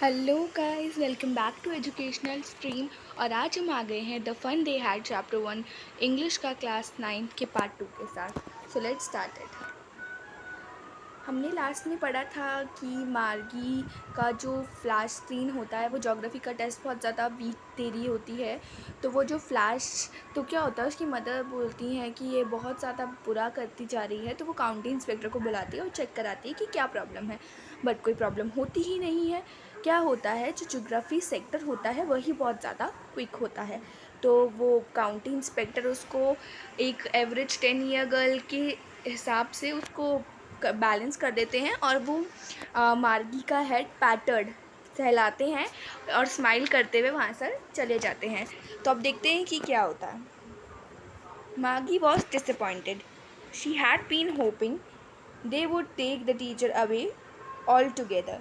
Hello guys, welcome back to educational stream. और आज हम आ गए हैं the fun they had chapter 1 English का क्लास 9 के पार्ट 2 के साथ। So let's start it. हमने लास्ट में पढ़ा था कि मार्गी का जो फ्लैश स्क्रीन होता है वो ज्योग्राफी का टेस्ट बहुत ज़्यादा वीक दे रही होती है। तो वो जो फ्लैश, तो क्या होता है, उसकी मदर बोलती हैं कि ये बहुत ज़्यादा बुरा करती जा रही है। तो वो काउंटी इंस्पेक्टर को बुलाती है और चेक कराती है कि क्या प्रॉब्लम है। बट कोई प्रॉब्लम होती ही नहीं है। क्या होता है, जो ज्योग्राफी सेक्टर होता है वही बहुत ज़्यादा क्विक होता है। तो वो काउंटी इंस्पेक्टर उसको एक एवरेज 10 ईयर गर्ल के हिसाब से उसको बैलेंस कर देते हैं। और वो मार्गी का हेड पैटर्ड सहलाते हैं और स्माइल करते हुए वहाँ से चले जाते हैं। तो अब देखते हैं कि क्या होता है। Margie was disappointed. She had been hoping they would take the teacher away all together.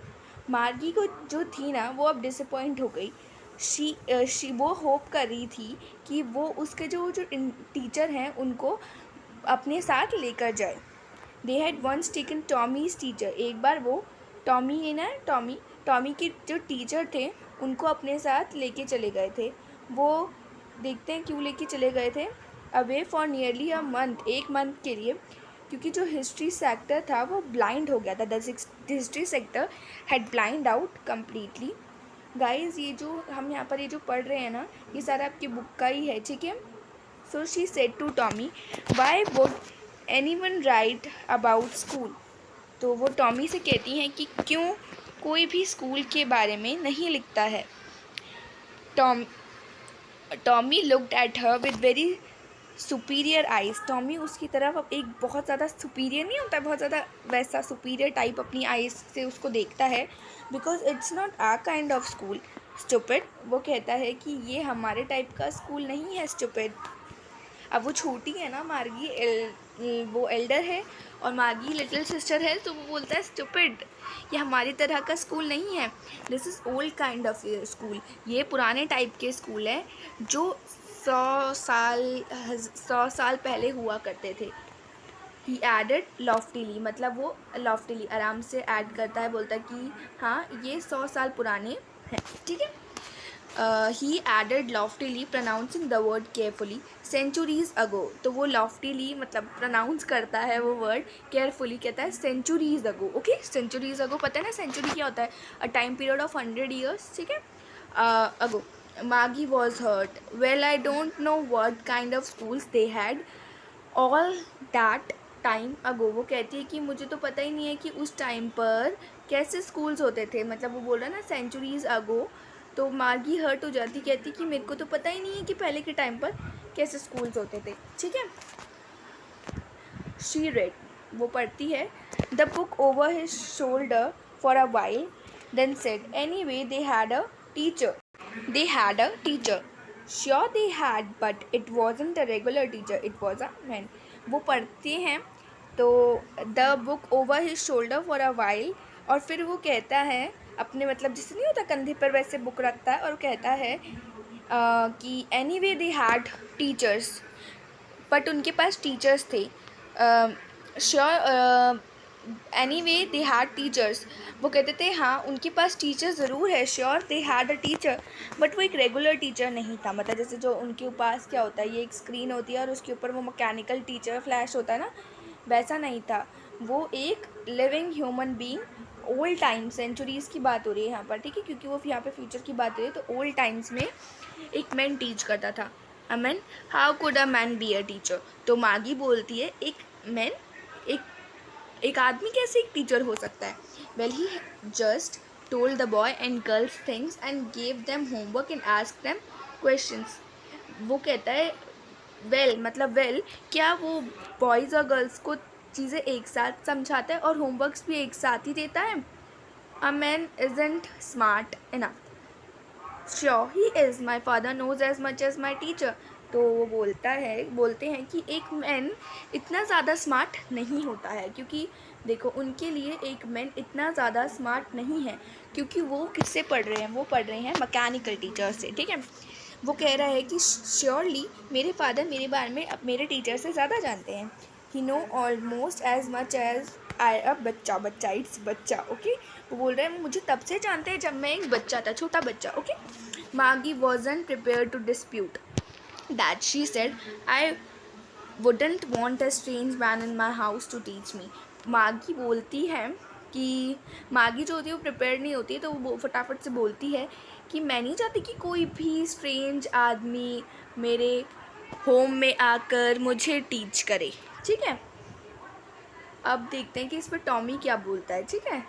Margie को जो थी ना, वो अब डिसअपॉइंट हो गई। शी वो होप कर रही थी कि वो उसके जो जो टीचर हैं उनको अपने साथ लेकर जाए। They had once taken Tommy's teacher. एक बार वो टॉमी है ना, टॉमी के जो टीचर थे उनको अपने साथ लेके चले गए थे। वो देखते हैं क्यों लेके चले गए थे। Away for nearly a month, एक मंथ के लिए, क्योंकि जो हिस्ट्री सेक्टर था वो ब्लाइंड हो गया था। The history sector had blind out completely. Guys, ये जो हम यहाँ पर ये जो पढ़ रहे हैं ना, ये सारा आपकी बुक का ही है, ठीक है। So she said to Tommy, why would anyone write about school. तो वो टॉमी से कहती हैं कि क्यों कोई भी स्कूल के बारे में नहीं लिखता है। Tom Tommy looked at her with very superior eyes. Tommy उसकी तरफ अब एक बहुत ज़्यादा सुपीरियर नहीं होता, बहुत ज़्यादा वैसा सुपीरियर टाइप अपनी आइज़ से उसको देखता है। Because it's not our kind of school stupid. वो कहता है कि ये हमारे टाइप का स्कूल नहीं है स्टूपिड। अब वो छोटी है ना, मार्गी वो एल्डर है और मार्गी लिटिल सिस्टर है। तो वो बोलता है स्टूपिड, ये हमारी तरह का स्कूल नहीं है। This is old kind of school. ये पुराने टाइप के स्कूल है जो 100 साल पहले हुआ करते थे। ही एडेड लॉफ्टीली, मतलब वो लॉफ्टीली आराम से ऐड करता है, बोलता है कि हाँ ये 100 साल पुराने हैं, ठीक है। He added loftily pronouncing the word carefully centuries ago. तो वो लॉफ्टीली मतलब प्रोनाउंस करता है वो वर्ड केयरफुली, कहता है centuries ago. Okay, centuries ago पता है ना, सेंचुरी क्या होता है, a time period of 100 years, ठीक है। Ago Maggie was hurt, well I don't know what kind of schools they had all that time ago. वो कहती है कि मुझे तो पता ही नहीं है कि उस टाइम पर कैसे स्कूल्स होते थे। मतलब वो बोल रहा है ना सेंचुरीज अगो। तो मार्गी हर्ट हो जाती, कहती कि मेरे को तो पता ही नहीं है कि पहले के टाइम पर कैसे स्कूल्स होते थे, ठीक है। शी रेड, वो पढ़ती है the book over his shoulder for a while, then said any they had a teacher. Sure they had, but it wasn't a regular teacher, it was a man. वो पढ़ते हैं तो the book over his shoulder for a while, और फिर वो कहता है अपने, मतलब जैसे नहीं होता कंधे पर वैसे बुक रखता है, और कहता है कि any way they had teachers, but उनके पास टीचर्स थे। Sure any way they had teachers, वो कहते थे हाँ उनके पास टीचर ज़रूर है। Sure they had a teacher, but वो एक रेगुलर टीचर नहीं था। मतलब जैसे जो उनके पास क्या होता है, ये एक स्क्रीन होती है और उसके ऊपर वो मैकेनिकल टीचर फ्लैश होता है ना, वैसा नहीं था। वो एक living human being, old time, centuries की बात हो रही है यहाँ पर, ठीक है, क्योंकि वो यहाँ पे फ्यूचर की बात हो रही है। तो ओल्ड टाइम्स में एक मैन टीच करता था। A man, how could a man be a teacher. तो मागी बोलती है एक मैन, एक आदमी कैसे एक टीचर हो सकता है। Well he just told the boy and girls things and gave them homework and ask them questions. वो कहता है मतलब क्या वो बॉयज़ और गर्ल्स को चीज़ें एक साथ समझाता है और होमवर्क्स भी एक साथ ही देता है। A man isn't smart enough, sure he is, my father knows as much as my teacher. तो वो बोलते हैं कि एक मैन इतना ज़्यादा स्मार्ट नहीं होता है, क्योंकि देखो उनके लिए एक मैन इतना ज़्यादा स्मार्ट नहीं है, क्योंकि वो किससे पढ़ रहे हैं, वो पढ़ रहे हैं मैकेनिकल टीचर से, ठीक है। वो कह रहा है कि श्योरली मेरे फादर मेरे बारे में मेरे टीचर से ज़्यादा जानते हैं। He know almost as much as I a बच्चा, बच्चा इट्स बच्चा, ओके। वो बोल रहे हैं मुझे तब से जानते हैं जब मैं एक बच्चा था, छोटा बच्चा, okay. Maggie wasn't prepare to dispute that, she said I wouldn't want a strange man in my house to teach me। मागी बोलती है कि मागी जो होती है वो प्रिपेयर नहीं होती है, तो वो फटाफट से बोलती है कि मैं नहीं चाहती कि कोई भी स्ट्रेंज आदमी मेरे होम में आकर मुझे टीच करे, ठीक है। अब देखते हैं कि इस पर टॉमी क्या बोलता है, ठीक है।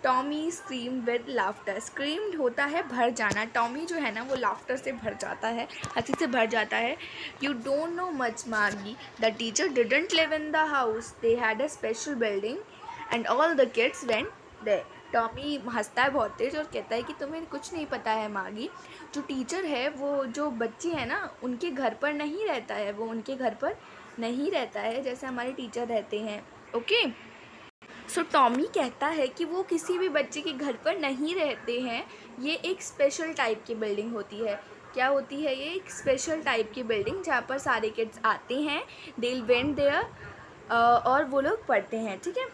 Tommy scream with laughter, screamed होता है भर जाना, टॉमी जो है ना वो लाफ्टर से भर जाता है, हंसी से भर जाता है। You don't know much Maggie, the teacher didn't live in the house, they had a special building and all the kids went there. Tommy हंसता है बहुत तेज और कहता है कि तुम्हें कुछ नहीं पता है मागी, जो टीचर है वो जो बच्चे हैं ना उनके घर पर नहीं रहता है, वो उनके घर पर नहीं रहता है जैसे हमारे टीचर रहते हैं, ओके। सो टॉमी कहता है कि वो किसी भी बच्चे के घर पर नहीं रहते हैं, ये एक स्पेशल टाइप की बिल्डिंग होती है। क्या होती है ये? एक स्पेशल टाइप की बिल्डिंग जहाँ पर सारे किड्स आते हैं, दे वेंट देयर और वो लोग पढ़ते हैं, ठीक है।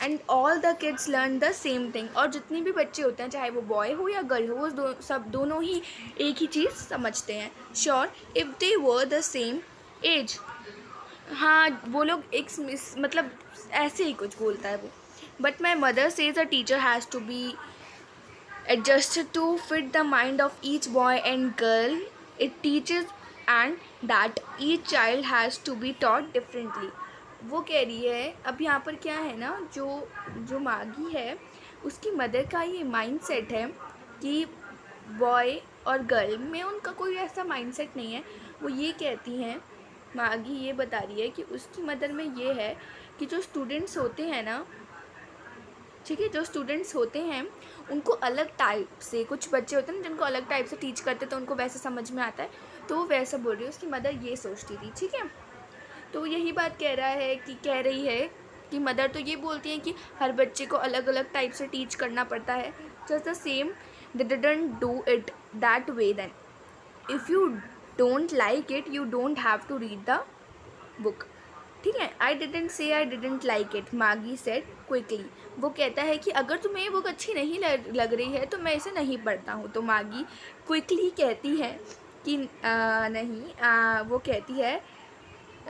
And all the kids learn the same thing, और जितने भी बच्चे होते हैं चाहे वो बॉय हो या गर्ल हो, वो सब दोनों ही एक ही चीज़ समझते हैं। Sure if they were the same age, हाँ वो लोग एक मतलब ऐसे ही कुछ बोलता है वो। But my mother says a teacher has to be adjusted to fit the mind of each boy and girl it teaches, and that each child has to be taught differently। वो कह रही है, अब यहाँ पर क्या है ना, जो मागी है उसकी मदर का ये माइंड सेट है कि बॉय और गर्ल में उनका कोई ऐसा माइंड सेट नहीं है। वो ये कहती हैं, मागी ये बता रही है कि उसकी मदर में ये है कि जो स्टूडेंट्स होते हैं ना, ठीक है, जो स्टूडेंट्स होते हैं उनको अलग टाइप से, कुछ बच्चे होते हैं जिनको अलग टाइप से टीच करते तो उनको वैसे समझ में आता है, तो वो वैसा बोल रही है, उसकी मदर ये सोचती थी, ठीक है। तो यही बात कह रही है कि मदर तो ये बोलती हैं कि हर बच्चे को अलग अलग टाइप से टीच करना पड़ता है, just the same they didn't do it that way then if you don't like it you don't have to read the book, ठीक है। I didn't say I didn't like it, Maggie said quickly. वो कहता है कि अगर तुम्हें ये book अच्छी नहीं लग रही है तो मैं इसे नहीं पढ़ता हूँ। तो मागी क्विकली कहती है कि नहीं,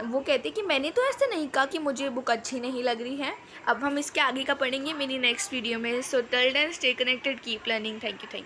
वो कहती है कि मैंने तो ऐसे नहीं कहा कि मुझे बुक अच्छी नहीं लग रही है। अब हम इसके आगे का पढ़ेंगे मेरी नेक्स्ट वीडियो में। So till then stay connected, keep learning. Thank you.